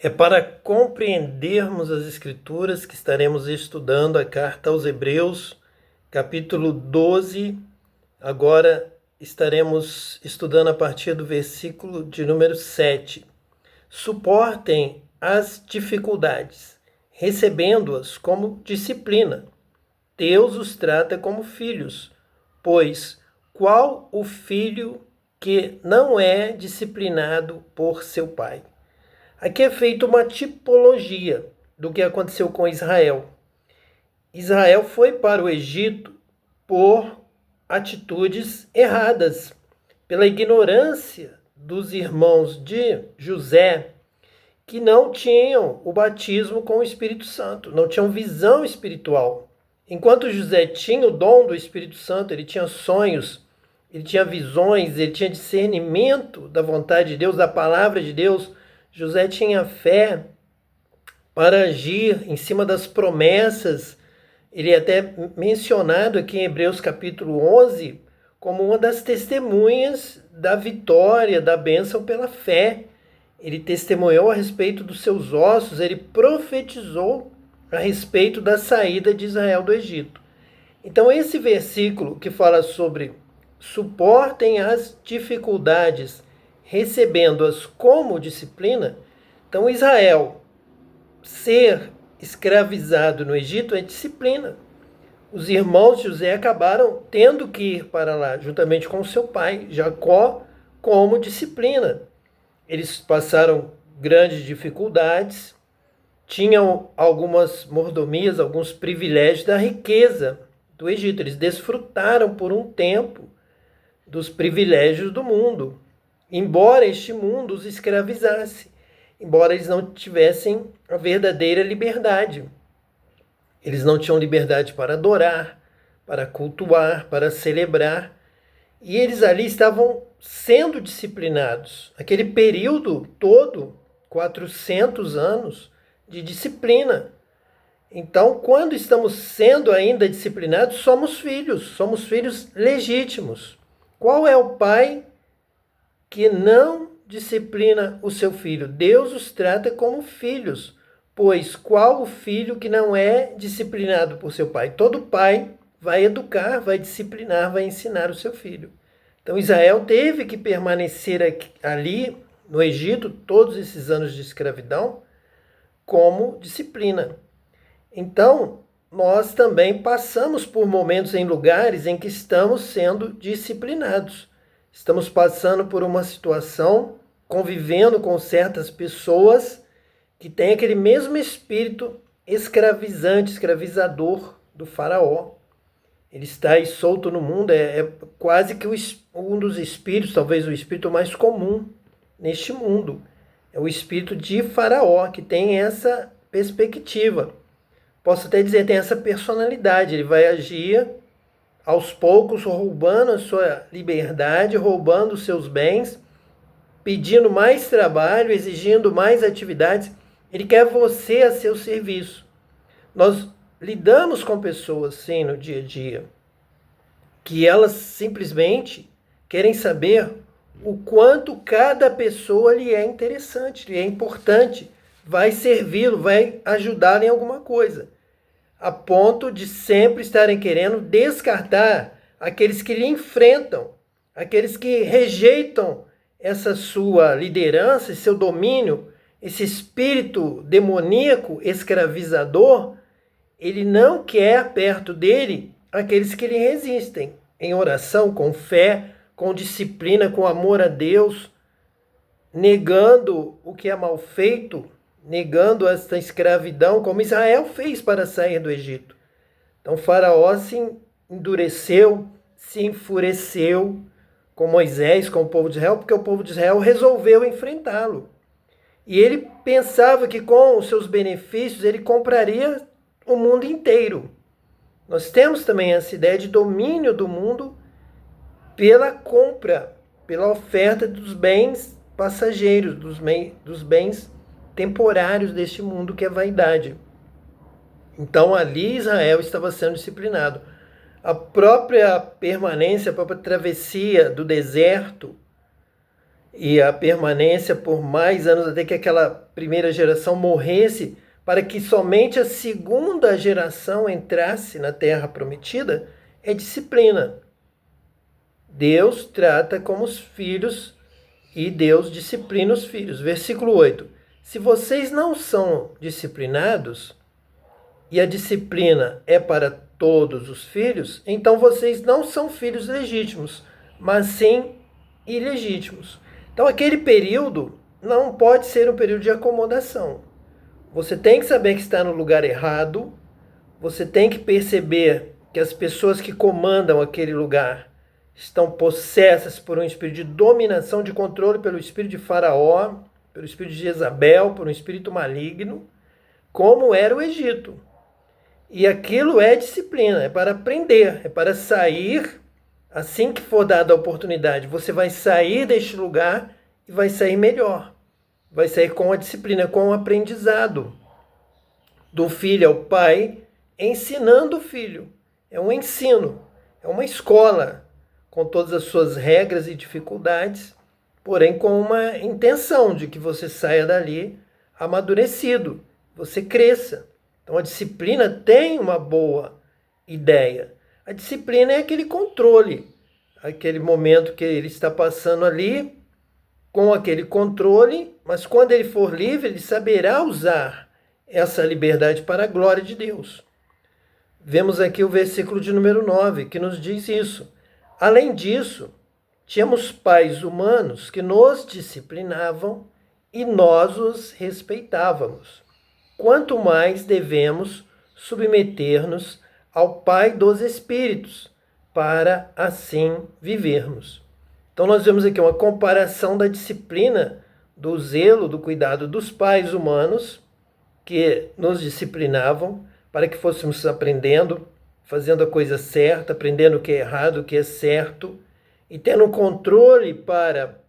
É para compreendermos as Escrituras que estaremos estudando a carta aos Hebreus, capítulo 12. Agora estaremos estudando a partir do versículo de número 7. Suportem as dificuldades, recebendo-as como disciplina. Deus os trata como filhos, pois qual o filho que não é disciplinado por seu pai? Aqui é feita uma tipologia do que aconteceu com Israel. Israel foi para o Egito por atitudes erradas, pela ignorância dos irmãos de José, que não tinham o batismo com o Espírito Santo, não tinham visão espiritual. Enquanto José tinha o dom do Espírito Santo, ele tinha sonhos, ele tinha visões, ele tinha discernimento da vontade de Deus, da palavra de Deus. José tinha fé para agir em cima das promessas. Ele é até mencionado aqui em Hebreus capítulo 11 como uma das testemunhas da vitória, da bênção pela fé. Ele testemunhou a respeito dos seus ossos, ele profetizou a respeito da saída de Israel do Egito. Então esse versículo que fala sobre suportem as dificuldades, recebendo-as como disciplina. Então Israel ser escravizado no Egito é disciplina. Os irmãos de José acabaram tendo que ir para lá, juntamente com seu pai, Jacó, como disciplina. Eles passaram grandes dificuldades, tinham algumas mordomias, alguns privilégios da riqueza do Egito. Eles desfrutaram por um tempo dos privilégios do mundo, embora este mundo os escravizasse, embora eles não tivessem a verdadeira liberdade. Eles não tinham liberdade para adorar, para cultuar, para celebrar, e eles ali estavam sendo disciplinados. Aquele período todo, 400 anos de disciplina. Então, quando estamos sendo ainda disciplinados, somos filhos legítimos. Qual é o pai que não disciplina o seu filho? Deus os trata como filhos, pois qual o filho que não é disciplinado por seu pai? Todo pai vai educar, vai disciplinar, vai ensinar o seu filho. Então Israel teve que permanecer ali no Egito todos esses anos de escravidão como disciplina. Então, nós também passamos por momentos em lugares em que estamos sendo disciplinados. Estamos passando por uma situação, convivendo com certas pessoas que têm aquele mesmo espírito escravizante, escravizador do faraó. Ele está aí solto no mundo, é quase que um dos espíritos, talvez o espírito mais comum neste mundo. É o espírito de faraó, que tem essa perspectiva. Posso até dizer, tem essa personalidade. Ele vai agir aos poucos, roubando a sua liberdade, roubando os seus bens, pedindo mais trabalho, exigindo mais atividades. Ele quer você a seu serviço. Nós lidamos com pessoas, sim, no dia a dia, que elas simplesmente querem saber o quanto cada pessoa lhe é interessante, lhe é importante, vai servi-lo, vai ajudar em alguma coisa, a ponto de sempre estarem querendo descartar aqueles que lhe enfrentam, aqueles que rejeitam essa sua liderança, esse seu domínio, esse espírito demoníaco, escravizador. Ele não quer perto dele aqueles que lhe resistem, em oração, com fé, com disciplina, com amor a Deus, negando o que é mal feito, negando esta escravidão, como Israel fez para sair do Egito. Então Faraó se endureceu, se enfureceu com Moisés, com o povo de Israel, porque o povo de Israel resolveu enfrentá-lo. E ele pensava que com os seus benefícios ele compraria o mundo inteiro. Nós temos também essa ideia de domínio do mundo pela compra, pela oferta dos bens passageiros, dos bens temporários deste mundo, que é vaidade. Então ali Israel estava sendo disciplinado. A própria permanência, a própria travessia do deserto, e a permanência por mais anos até que aquela primeira geração morresse, para que somente a segunda geração entrasse na terra prometida, é disciplina. Deus trata como os filhos e Deus disciplina os filhos. Versículo 8. Se vocês não são disciplinados, e a disciplina é para todos os filhos, então vocês não são filhos legítimos, mas sim ilegítimos. Então aquele período não pode ser um período de acomodação. Você tem que saber que está no lugar errado, você tem que perceber que as pessoas que comandam aquele lugar estão possessas por um espírito de dominação, de controle pelo espírito de Faraó, pelo espírito de Jezabel, por um espírito maligno, como era o Egito. E aquilo é disciplina, é para aprender, é para sair, assim que for dada a oportunidade, você vai sair deste lugar e vai sair melhor. Vai sair com a disciplina, com o aprendizado do filho ao pai, ensinando o filho. É um ensino, é uma escola, com todas as suas regras e dificuldades, porém com uma intenção de que você saia dali amadurecido, você cresça. Então a disciplina tem uma boa ideia. A disciplina é aquele controle, aquele momento que ele está passando ali com aquele controle, mas quando ele for livre, ele saberá usar essa liberdade para a glória de Deus. Vemos aqui o versículo de número 9, que nos diz isso. Além disso, tínhamos pais humanos que nos disciplinavam e nós os respeitávamos. Quanto mais devemos submeter-nos ao Pai dos Espíritos, para assim vivermos. Então nós vemos aqui uma comparação da disciplina, do zelo, do cuidado dos pais humanos, que nos disciplinavam para que fôssemos aprendendo, fazendo a coisa certa, aprendendo o que é errado, o que é certo, e tendo um controle para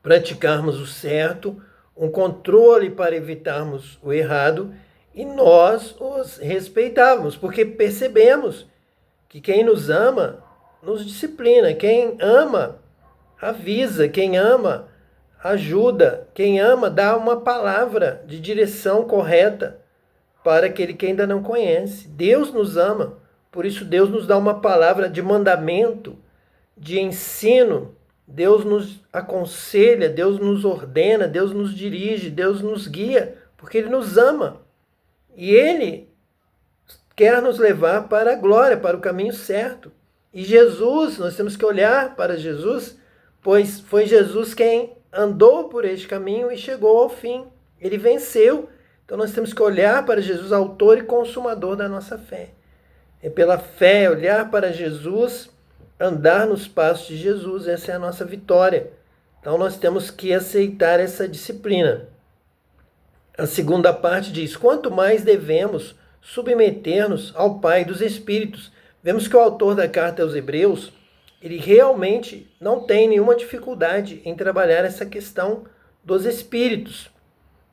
praticarmos o certo, um controle para evitarmos o errado, e nós os respeitávamos, porque percebemos que quem nos ama nos disciplina, quem ama avisa, quem ama ajuda, quem ama dá uma palavra de direção correta para aquele que ainda não conhece. Deus nos ama, por isso Deus nos dá uma palavra de mandamento, de ensino. Deus nos aconselha, Deus nos ordena, Deus nos dirige, Deus nos guia, porque Ele nos ama. E Ele quer nos levar para a glória, para o caminho certo. E Jesus, nós temos que olhar para Jesus, pois foi Jesus quem andou por este caminho e chegou ao fim. Ele venceu. Então nós temos que olhar para Jesus, autor e consumador da nossa fé. É pela fé, olhar para Jesus, andar nos passos de Jesus, essa é a nossa vitória. Então nós temos que aceitar essa disciplina. A segunda parte diz, quanto mais devemos submeter-nos ao Pai dos Espíritos. Vemos que o autor da carta aos Hebreus, ele realmente não tem nenhuma dificuldade em trabalhar essa questão dos Espíritos,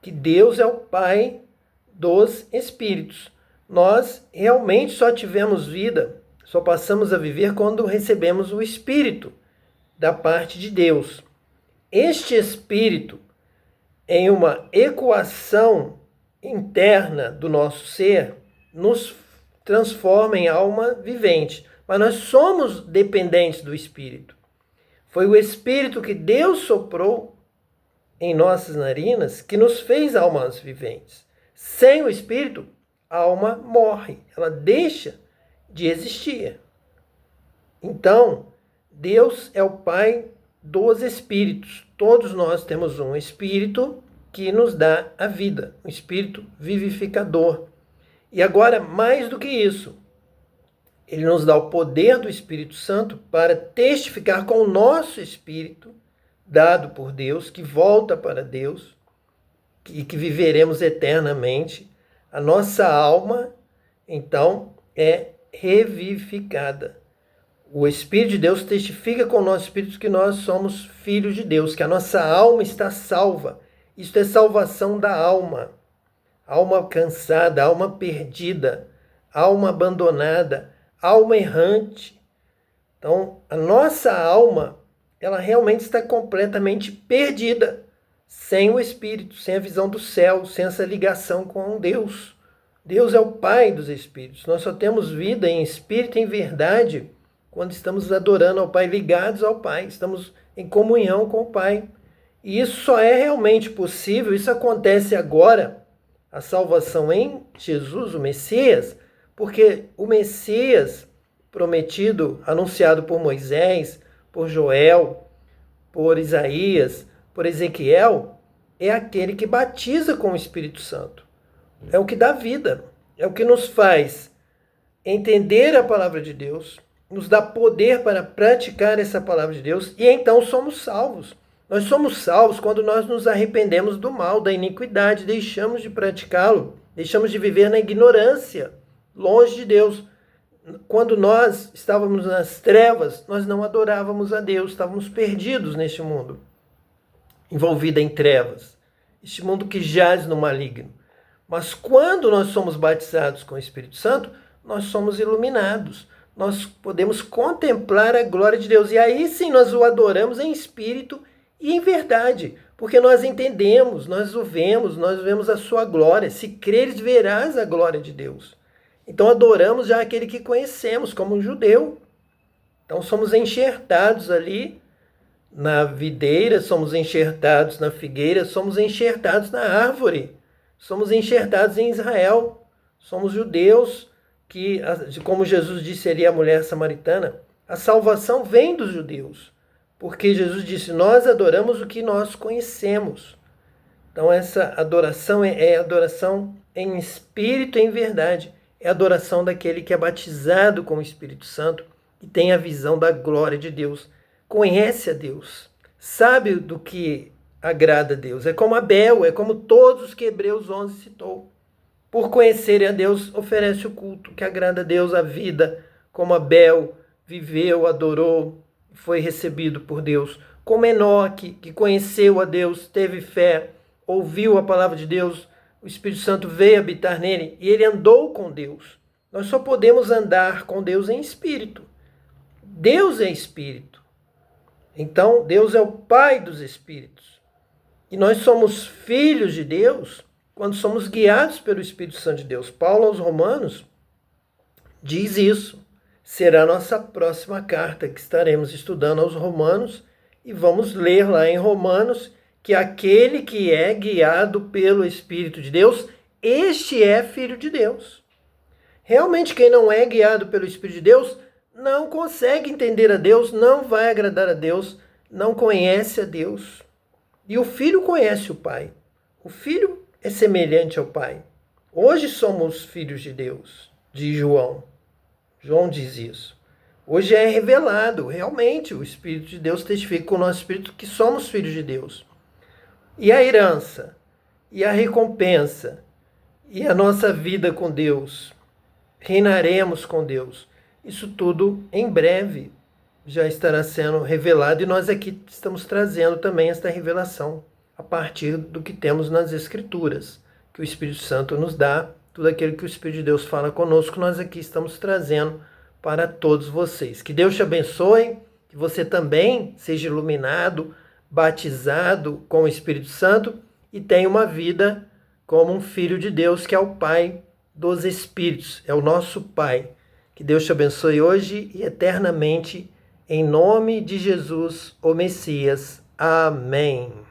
que Deus é o Pai dos Espíritos. Nós realmente só tivemos vida, só passamos a viver quando recebemos o Espírito da parte de Deus. Este Espírito, em uma equação interna do nosso ser, nos transforma em alma vivente. Mas nós somos dependentes do Espírito. Foi o Espírito que Deus soprou em nossas narinas que nos fez almas viventes. Sem o Espírito, a alma morre, ela deixa de existir. Então, Deus é o Pai dos Espíritos. Todos nós temos um Espírito que nos dá a vida, um Espírito vivificador. E agora, mais do que isso, Ele nos dá o poder do Espírito Santo para testificar com o nosso Espírito, dado por Deus, que volta para Deus, e que viveremos eternamente. A nossa alma, então, é revivificada. O Espírito de Deus testifica com o nosso Espírito que nós somos filhos de Deus, que a nossa alma está salva. Isto é salvação da alma. Alma cansada, alma perdida, alma abandonada, alma errante. Então, a nossa alma ela realmente está completamente perdida, sem o Espírito, sem a visão do céu, sem essa ligação com Deus. Deus é o Pai dos Espíritos. Nós só temos vida em espírito e em verdade quando estamos adorando ao Pai, ligados ao Pai, estamos em comunhão com o Pai. E isso só é realmente possível, isso acontece agora, a salvação em Jesus, o Messias, porque o Messias prometido, anunciado por Moisés, por Joel, por Isaías, por Ezequiel, é aquele que batiza com o Espírito Santo. É o que dá vida, é o que nos faz entender a palavra de Deus, nos dá poder para praticar essa palavra de Deus e então somos salvos. Nós somos salvos quando nós nos arrependemos do mal, da iniquidade, deixamos de praticá-lo, deixamos de viver na ignorância, longe de Deus. Quando nós estávamos nas trevas, nós não adorávamos a Deus, estávamos perdidos neste mundo, envolvido em trevas, este mundo que jaz no maligno. Mas quando nós somos batizados com o Espírito Santo, nós somos iluminados, nós podemos contemplar a glória de Deus, e aí sim nós o adoramos em espírito e em verdade, porque nós entendemos, nós vemos a sua glória. Se creres, verás a glória de Deus. Então adoramos já aquele que conhecemos como um judeu. Então somos enxertados ali na videira, somos enxertados na figueira, somos enxertados na árvore, somos enxertados em Israel, somos judeus, que, como Jesus disse ali à mulher samaritana, a salvação vem dos judeus, porque Jesus disse, nós adoramos o que nós conhecemos. Então essa adoração é adoração em espírito e em verdade, é a adoração daquele que é batizado com o Espírito Santo e tem a visão da glória de Deus, conhece a Deus, sabe do que agrada a Deus. É como Abel, é como todos os que Hebreus 11 citou. Por conhecerem a Deus, oferece o culto que agrada a Deus, a vida, como Abel viveu, adorou, foi recebido por Deus. Como Enoque, que conheceu a Deus, teve fé, ouviu a palavra de Deus, o Espírito Santo veio habitar nele e ele andou com Deus. Nós só podemos andar com Deus em espírito. Deus é espírito. Então, Deus é o Pai dos espíritos. E nós somos filhos de Deus quando somos guiados pelo Espírito Santo de Deus. Paulo aos Romanos diz isso. Será a nossa próxima carta que estaremos estudando aos Romanos e vamos ler lá em Romanos que aquele que é guiado pelo Espírito de Deus, este é filho de Deus. Realmente quem não é guiado pelo Espírito de Deus não consegue entender a Deus, não vai agradar a Deus, não conhece a Deus. E o filho conhece o Pai. O filho é semelhante ao Pai. Hoje somos filhos de Deus, diz João. João diz isso. Hoje é revelado, realmente, o Espírito de Deus testifica com o nosso Espírito que somos filhos de Deus. E a herança, e a recompensa, e a nossa vida com Deus, reinaremos com Deus. Isso tudo em breve já estará sendo revelado e nós aqui estamos trazendo também esta revelação a partir do que temos nas Escrituras, que o Espírito Santo nos dá, tudo aquilo que o Espírito de Deus fala conosco, nós aqui estamos trazendo para todos vocês. Que Deus te abençoe, que você também seja iluminado, batizado com o Espírito Santo e tenha uma vida como um filho de Deus, que é o Pai dos Espíritos, é o nosso Pai. Que Deus te abençoe hoje e eternamente, em nome de Jesus, o Messias. Amém.